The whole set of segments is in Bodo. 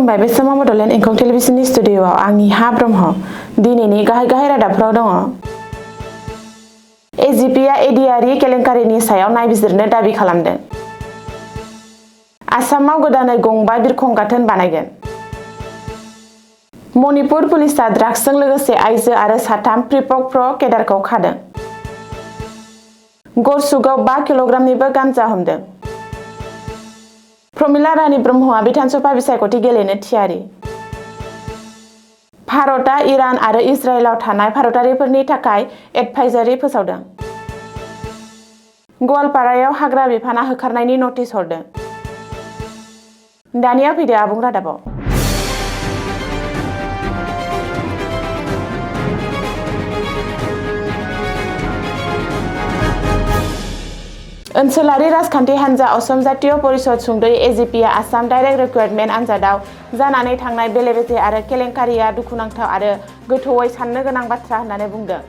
खुलुमबाय बे समाव बडलेण्ड इंखं टेलिभिजननि स्टुडिअ'आव आंनि हा ब्रह्म दिनैनि गाहाय रादाबफोराव दङ। एजिपिआ एडिआरि केलेंकारिनि सायाव नायबिजिरनो दाबि खालामदों। आसामाव गोदानै गंबा बिरखं गाथोन बानायगोन। मणिपुर पुलिसआ ड्राग्सजों लोगोसे आइजो आरो साथाम प्रिपक केडारखौ खादों। गरसुकआव 5 किल'ग्रामनिबो गान्जा हमदों। प्रमिला रानी ब्रह्मआ बिधानसभा बिसायख'थि गेलेनो थियारि। भारतआ इरान आरो इजराइलाव थानाय भारतारिफोरनि थाखाय एडभाइजारि फोसावदों। गवालपारायाव हाग्रा बिफाना होखारनायनि नटिस हरदों। दानिया फैदो आबुं रादाबाव। ओनसोलारि राजखान्थि हान्जा असम जातीय परिषद सुंदयै एजिपिआ आसाम डाइरेक्ट रिक्रुटमेन्ट आनजादाव जानानै थांनाय बेले-बेजे आरो केलेंकारिया दुखुनांथाव आरो गोथौवै साननो गोनां बाथ्रा होननानै बुंदों।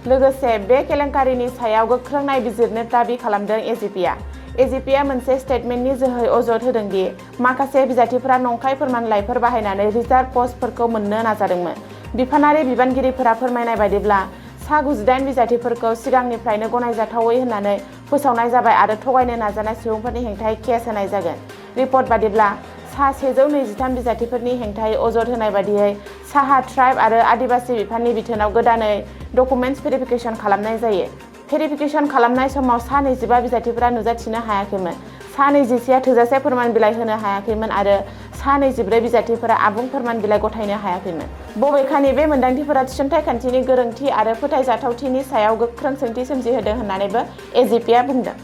लोगोसे बे केलेंकारिनि सायाव गोख्रों नायबिजिरनो दाबि खालामदों एजिपिआ। एजिपिआ मोनसे स्टेटमेन्टनि जोहै अजद होदों दि माखासे बिजाथिफोरा नंखाय फोरमानलाइफोर बाहायनानै रिजार्भ पस्टफोरखौ मोननो नाजादोंमोन। बिफानारि बिबानगिरिफोरा फोरमायनाय बायदिब्ला सा 98 बिजाथिफोरखौ सिगांनिफ्रायनो गनायजाथावै होननानै फोसावनाय जाबाय आरो थगायनो नाजानाय सुबुंफोरनि हेंथायै केस होनाय जागोन। रिपर्ट बादिब्ला सा 123 बिजाथिफोरनि हेंथायै अजद होनाय बादियै साहा ट्राइब आरो आदिबासि बिफाननि बिथोनाव गोदानै डकुमेन्टस भेरिफिकेसन खालामनाय जायो। भेरिफिकेसन खालामनाय समाव सा 25 बिजाथिफोरा नुजाथिनो हायाखैमोन, सा 21आ थोजासे फोरमान बिलाइ होनो हायाखैमोन आरो सा 24 बिजाथिफोरा आबुं फोरमान बिलाइ गथायनो हायाखैमोन। बबेखानि बे मोनदांथिफोरा थिसनथाइ खान्थिनि गोरोंथि आरो फोथायजाथावथिनि सायाव गोख्रों सोंथि सोमजिहोदों होननानैबो एजिपिआ बुंदों।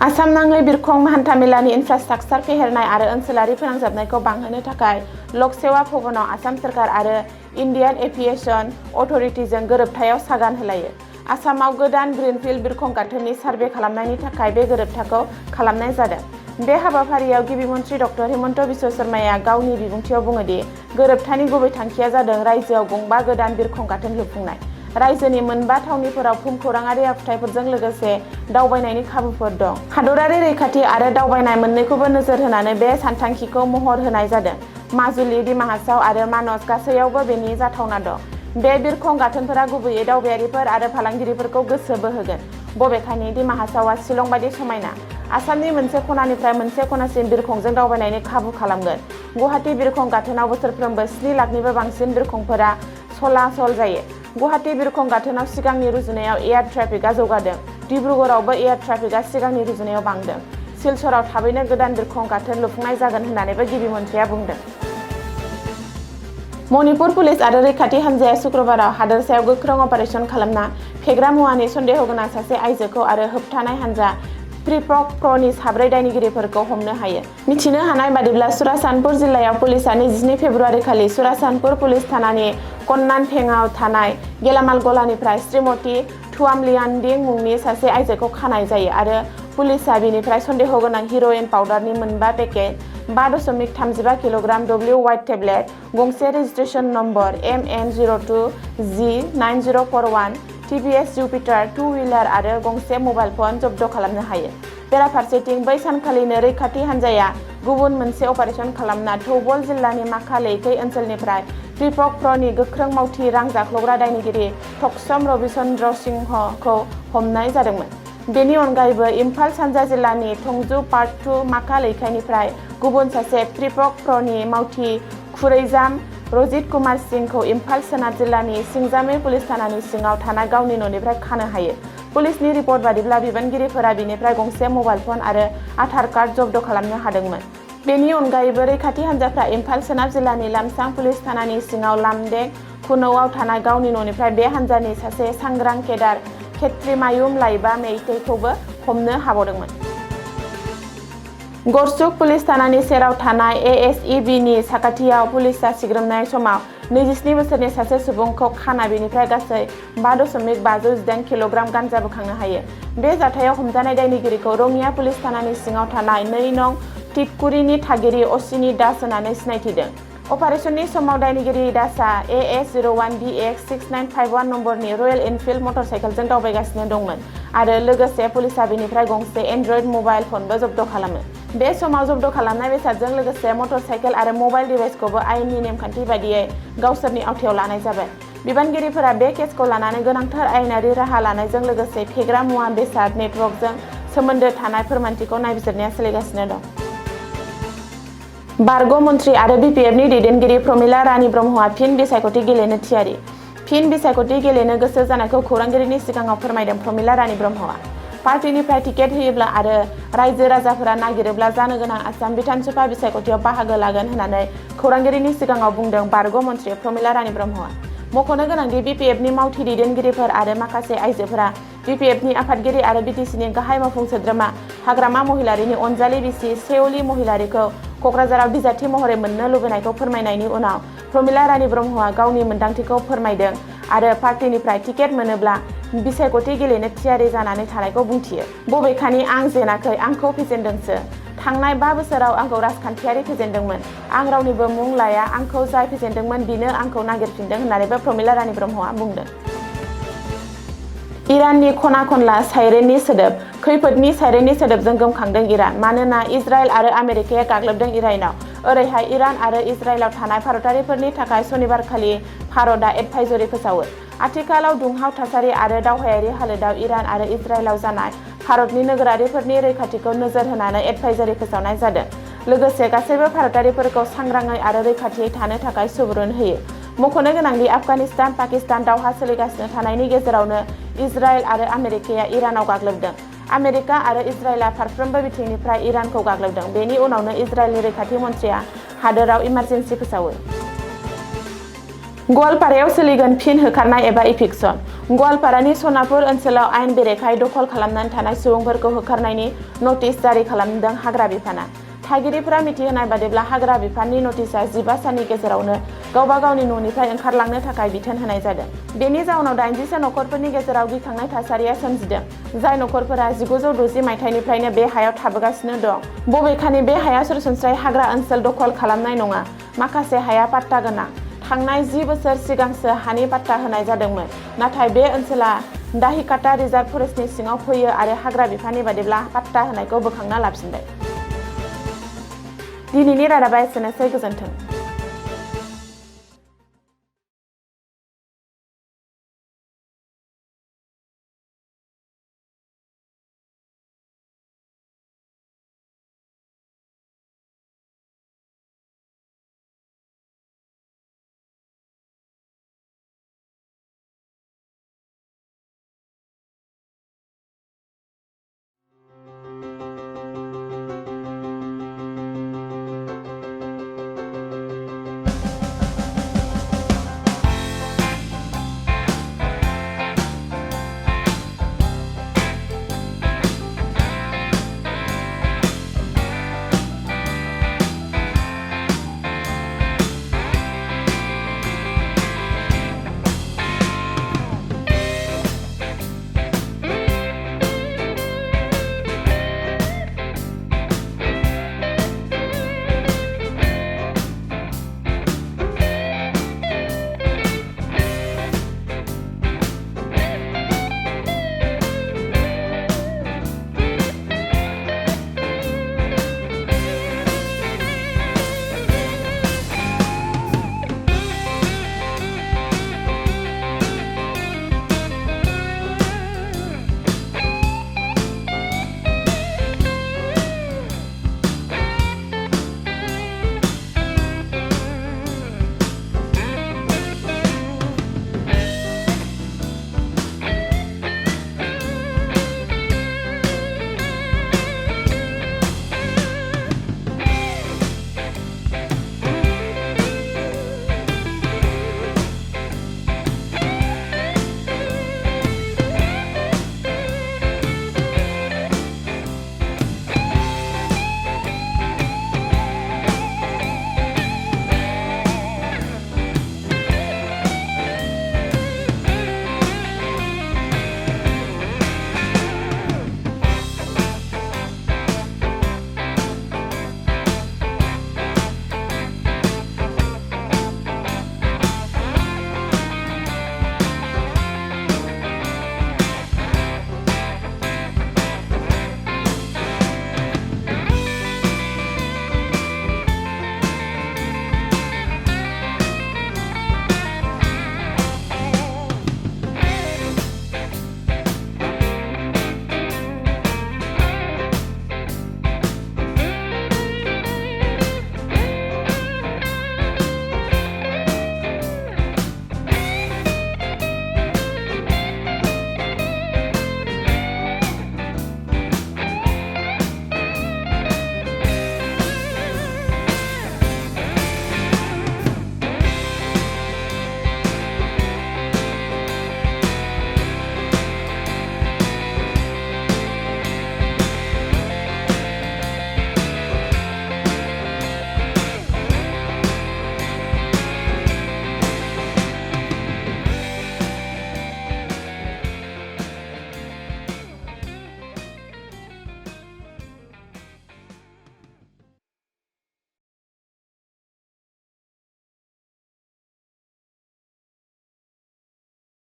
आसाम नाङै बिरखं हान्थामेलानि इनफ्रास्ट्राक्चार फेहेरनाय आरो ओनसोलारि फोनांजाबनायखौ बांहोनो थाखाय लक सेवा भवनाव आसाम सोरखार आरो इन्डियान एभिएशन अथ'रिटिजों गोरोबथायाव सागान होलायो। आसामाव गोदान ग्रिनफिल्ड बिरखं गाथोननि सार्भे खालामनायनि थाखाय बे गोरोबथाखौ खालामनाय जादों। बे हाबाफारियाव गिबि मन्थ्रि डक्टर हिमन्त बिश्व शर्माया गावनि बिबुंथियाव बुङो दि गोरोबथानि गुबै थांखिया जादों रायजोआव गंबा गोदान बिरखं गाथोन लुफुंनाय। रायजोनि मोनबा थावनिफोराव भुमखौराङारि आखुथायफोरजों लोगोसे दावबायनायनि खाबुफोर दं। हादरारि रैखाथि आरो दावबायनाय मोन्नैखौबो नोजोर होनानै बे सानथांखिखौ महर होनाय जादों। माजुलि, दिमा हासाव आरो मानस गासैयावबो बेनि जाथावना दं। बे बिरखं गाथोनफोरा गुबैयै दावबायारिफोर आरो फालांगिरिफोरखौ गोसो बोहोगोन। बबेखानि दिमा हासावआ शिलं बायदि समायना। आसामनि मोनसे खनानिफ्राय मोनसे खनासिम बिरखंजों दावबायनायनि खाबु खालामगोन। गुवाहाटी बिरखं गाथोनाव बोसोरफ्रोमबो 7 लाखनिबो बांसिन बिरखंफोरा चलाचल जायो। गुवाहाटी बिरखं गाथोनाव सिगांनि रुजुनायाव एयार ट्राफिकआ जौगादों। डिब्रुगड़आवबो एयार ट्राफिकआ सिगांनि रुजुनायाव बांदों। सिलचराव थाबैनो गोदान बिरखं गाथोन लुफुंनाय जागोन होननानैबो गिबि मन्थ्रिया बुंदों। मणिपुर पुलिस आरो रैखाथि हान्जाया शुक्रबाराव हादोरसायाव गोख्रों अपारेसन खालामना फेग्रा मुवानि सन्देह गोनां सासे आइजोखौ आरो होबथानाय हान्जा प्रिपकनि 7 दायनिगिरिफोरखौ हमनो हायो। मिथिनो हानाय बादिब्ला चुराचान्दपुर जिल्लायाव पुलिसआ 22 फेब्रुआरि खालि चुराचान्दपुर पुलिस थानानि कन्नानफेंआव थानाय गेलामाल गलानिफ्राय श्रीमती थुआमलियानदिं मुंनि सासे आइजोखौ खानाय जायो आरो पुलिसआ बिनिफ्राय सन्देह गोनां हिर'इन पाउडारनि 4 packet, 5.35 kilogram W white tablet, गंसे registration number MN02G9041 TVS Jupiter two wheeler आरो गंसे मबाइल फन जब्द खालामनो हायो। बेराफारसेथिं बै सानखालिनो रैखाथि हान्जाया गुबुन मोनसे अपारेसन खालामना थौबल जिल्लानि माखा लैखै ओनसोलनिफ्राय प्रिपकनि गोख्रों मावथि रां जाख्ल'ग्रा दायनिगिरि थक्सम रबिचन्द्र सिंहखौ हमनाय जादोंमोन। बेनि अनगायैबो इम्फाल सानजा जिल्लानि थंजु पार्ट 2 माखा लैखानिफ्राय गुबुन सासे प्रिपकनि मावथि खुरैजाम रजित कुमार सिंहखौ इम्फाल सोनाब जिल्लानि सिंजामि पुलिस थानानि सिङाव थानाय गावनि न'निफ्राय खानो हायो। पुलिसनि रिपर्ट बादिब्ला बिबानगिरिफोरा बिनिफ्राय गंसे मबाइल फन आरो आधार कार्ड जब्द खालामनो हादोंमोन। बेनि अनगायैबो रैखाथि हान्जाफ्रा इम्फाल सोनाब जिल्लानि लामसां पुलिस थानानि सिङाव लामडेक खुनौआव थानाय गावनि न'निफ्राय बे हान्जानि सासे सांग्रां केडार खेत्रिमायुम लाइबा मेइतेइखौबो हमनो हाबावदोंमोन। गरसुक पुलिस थानानि सेराव थानाय एएसइबिनि साखाथियाव पुलिसआ सिग्रोमनाय समाव 27 बोसोरनि सासे सुबुंखौ खाना बेनिफ्राय गासै 5.518 किल'ग्राम गान्जा बोखांनो हायो। बे जाथायाव हमजानाय दायनिगिरिखौ रङिया पुलिस थानानि सिङाव थानाय 2 नं टिपकुरिनि थागिरि असिनि दास होननानै सिनायथिदों। अपारेशननि समाव दायनिगिरि दासआ AS01DX6951 नम्बरनि रयेल एनफिल्ड मटरसाइकेलजों दावबायगासिनो दंमोन आरो लोगोसे पुलिसआ बेनिफ्राय गंसे एन्ड्रइड मबाइल फनबो जब्द खालामो। बे समाव जब्द खालामनाय बेसादजों लोगोसे मटर साइकेल आरो मबाइल डिभाइसखौबो आयेननि नेमखान्थि बायदियै गावसोरनि आवथायाव लानाय जाबाय। बिबानगिरिफोरा बे केसखौ लानानै गोनांथार आयेनारि राहा लानायजों लोगोसे फेग्रा मुवा बेसाद नेटवर्कजों सोमोन्दो थानाय फोरमानथिखौ नायबिजिरनाया सोलिगासिनो दं। बारग' मन्थ्रि आरो बिपिएफनि दैदेनगिरि प्रमिला रानी ब्रह्मआ फिन बिसायख'थि गेलेनो थियारि। फिन बिसायख'थि गेलेनो गोसो जानायखौ खौरांगिरिनि सिगाङाव फोरमायदों प्रमिला रानी ब्रह्मआ। पार्टीनिफ्राय टिकेट होयोब्ला आरो रायजो राजाफोरा नागिरोब्ला जानो गोनां आसाम बिधानसभा बिसायख'थियाव बाहागो लागोन होननानै खौरांगिरिनि सिगाङाव बुंदों बारग' मन्थ्रि प्रमिला रानी ब्रह्मआ। मख'नो गोनांदि बिपिएफनि मावथि दैदेनगिरिफोर आरो माखासे आइजोफोरा बिपिएफनि आफादगिरि आरो बिटिसिनि गाहाय मावफुं सोद्रोमा हाग्रामा महिलारीनि अनजालि बिसि सेवली महिलारीखौ क'क्राझाराव बिजाथि महरै मोननो लुबैनायखौ फोरमायनायनि उनाव प्रमिला रानी ब्रह्मआ गावनि मोन्दांथिखौ फोरमायदों आरो पार्टीनिफ्राय टिकेट मोनोब्ला बिसायख'थि गेलेनो थियारि जानानै थानायखौ बुंथियो। बबेखानि आं जेनाखै, आंखौ फेजेनदोंसो। थांनाय 5 बोसोराव आंखौ राजखान्थियारि फेजेनदोंमोन। आं रावनिबो मुं लाया, आंखौ जाय फेजेनदोंमोन बिनो आंखौ नागिरफिनदों होननानैबो प्रमिला रानी ब्रह्मआ बुंदों। इराननि खना खनला साइरेननि सोदोब। खैफोदनि साइरेननि सोदोबजों गोमखांदों इरान। मानोना इजराइल आरो आमेरिकाया गाग्लोबदों इरानाव। ओरैहाय इरान आरो इजराइलाव थानाय भारतारिफोरनि थाखाय सनिबारखालि भारतआ एडभाइजरि फोसावो। आथिखालाव दुंहाव थासारि आरो दावहायारि हालोदाव इरान आरो इजराइलाव जानाय भारतनि नोगोरारिफोरनि रैखाथिखौ नोजोर होनानै एडभाइजरि फोसावनाय जादों। लोगोसे गासैबो भारतारिफोरखौ सांग्राङै आरो रैखाथियै थानो थाखाय सुबुरुन होयो। मख'नो गोनांदि आफगानिस्तान पाकिस्तान दावहा सोलिगासिनो थानायनि गेजेरावनो इजराइल आरो आमेरिकाया इरानाव गाग्लोबदों। आमेरिका आरो इजराइलआ फारफ्रोमबो बिथिंनिफ्राय इरानखौ गाग्लोबदों। बेनि उनावनो इजराइलनि रैखाथि मन्थ्रिया हादोराव इमारजेन्सि फोसावो। गवालपारायाव सोलिगोन फिन होखारनाय एबा इभिक्सन। गवालपारानि सनापुर ओनसोलाव आयेन बेरेखायै दखल खालामनानै थानाय सुबुंफोरखौ होखारनायनि नटिस जारि खालामदों हाग्रा बिफाना। थागिरिफोरा मिथिहोनाय बादिब्ला हाग्रा बिफाननि नटिसआ 15 साननि गेजेरावनो गावबा गावनि न'निफ्राय ओंखारलांनो थाखाय बिथोन होनाय जादों। बेनि जाउनाव 80सो नखरफोरनि गेजेराव गिखांनाय थासारिया सोमजिदों। जाय नखरफोरा 1960 मायथाइनिफ्रायनो बे हायाव थाबोगासिनो दं। बबेखानि बे हाया सरासनस्रायै हाग्रा ओनसोल दखल खालामनाय नङा। माखासे हाया पाट्टा गोनां। थांनाय 10 बोसोर सिगांसो हानि पाट्टा होनाय जादोंमोन। नाथाय बे ओनसोला दाहिकाटा रिजार्भ फरेस्टनि सिङाव फैयो आरो हाग्रा बिफाननि बादिब्ला पाट्टा होनायखौ बोखांना लाफिनबाय। दिनैनि रादाबा एसेनोसै, गोजोन्थों।